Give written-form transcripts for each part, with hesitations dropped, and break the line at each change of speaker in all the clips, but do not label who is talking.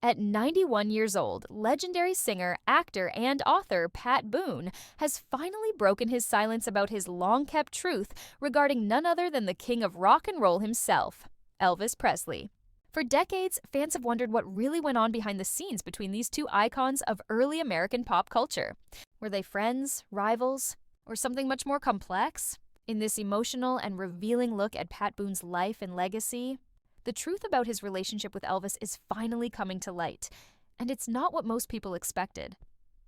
At 91 years old, legendary singer, actor, and author Pat Boone has finally broken his silence about his long-kept truth regarding none other than the king of rock and roll himself, Elvis Presley. For decades, fans have wondered what really went on behind the scenes between these two icons of early American pop culture. Were they friends, rivals, or something much more complex? In this emotional and revealing look at Pat Boone's life and legacy, the truth about his relationship with Elvis is finally coming to light, and it's not what most people expected.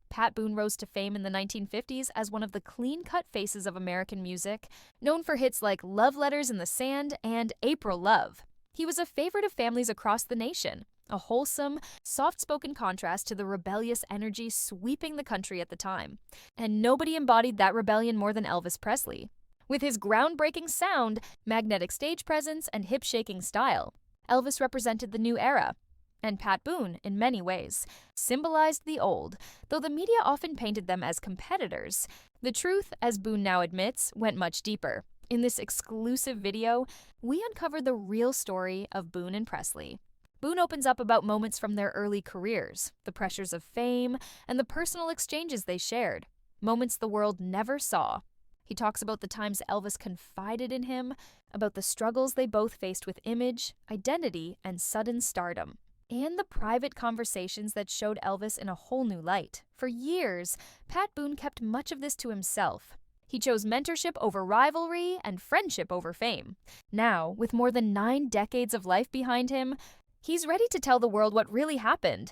Pat Boone rose to fame in the 1950s as one of the clean-cut faces of American music, known for hits like Love Letters in the Sand and April Love. He was a favorite of families across the nation, a wholesome, soft-spoken contrast to the rebellious energy sweeping the country at the time. And nobody embodied that rebellion more than Elvis Presley. With his groundbreaking sound, magnetic stage presence, and hip-shaking style, Elvis represented the new era. And Pat Boone, in many ways, symbolized the old, though the media often painted them as competitors. The truth, as Boone now admits, went much deeper. In this exclusive video, we uncover the real story of Boone and Presley. Boone opens up about moments from their early careers, the pressures of fame, and the personal exchanges they shared, moments the world never saw. He talks about the times Elvis confided in him, about the struggles they both faced with image, identity, and sudden stardom, and the private conversations that showed Elvis in a whole new light. For years, Pat Boone kept much of this to himself. He chose mentorship over rivalry and friendship over fame. Now, with more than 9 decades of life behind him, he's ready to tell the world what really happened.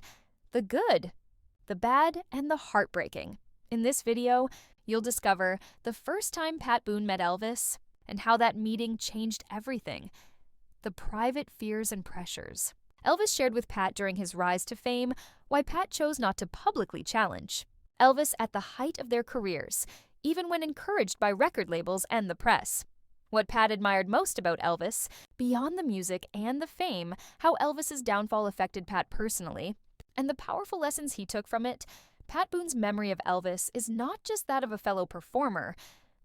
The good, the bad, and the heartbreaking. In this video, you'll discover the first time Pat Boone met Elvis and how that meeting changed everything. The private fears and pressures Elvis shared with Pat during his rise to fame, why Pat chose not to publicly challenge Elvis at the height of their careers, even when encouraged by record labels and the press. What Pat admired most about Elvis, beyond the music and the fame, how Elvis's downfall affected Pat personally, and the powerful lessons he took from it. Pat Boone's memory of Elvis is not just that of a fellow performer,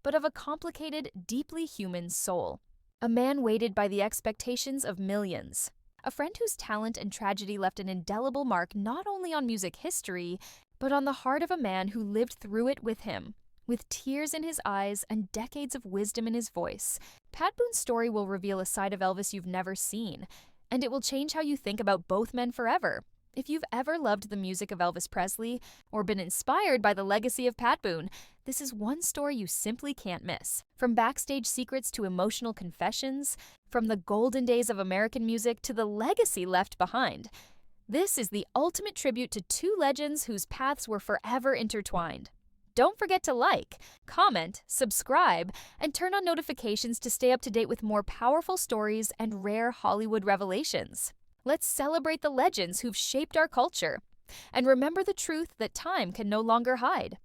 but of a complicated, deeply human soul. A man weighted by the expectations of millions. A friend whose talent and tragedy left an indelible mark not only on music history, but on the heart of a man who lived through it with him. With tears in his eyes and decades of wisdom in his voice, Pat Boone's story will reveal a side of Elvis you've never seen, and it will change how you think about both men forever. If you've ever loved the music of Elvis Presley or been inspired by the legacy of Pat Boone, this is one story you simply can't miss. From backstage secrets to emotional confessions, from the golden days of American music to the legacy left behind, this is the ultimate tribute to two legends whose paths were forever intertwined. Don't forget to like, comment, subscribe, and turn on notifications to stay up to date with more powerful stories and rare Hollywood revelations. Let's celebrate the legends who've shaped our culture. And remember the truth that time can no longer hide.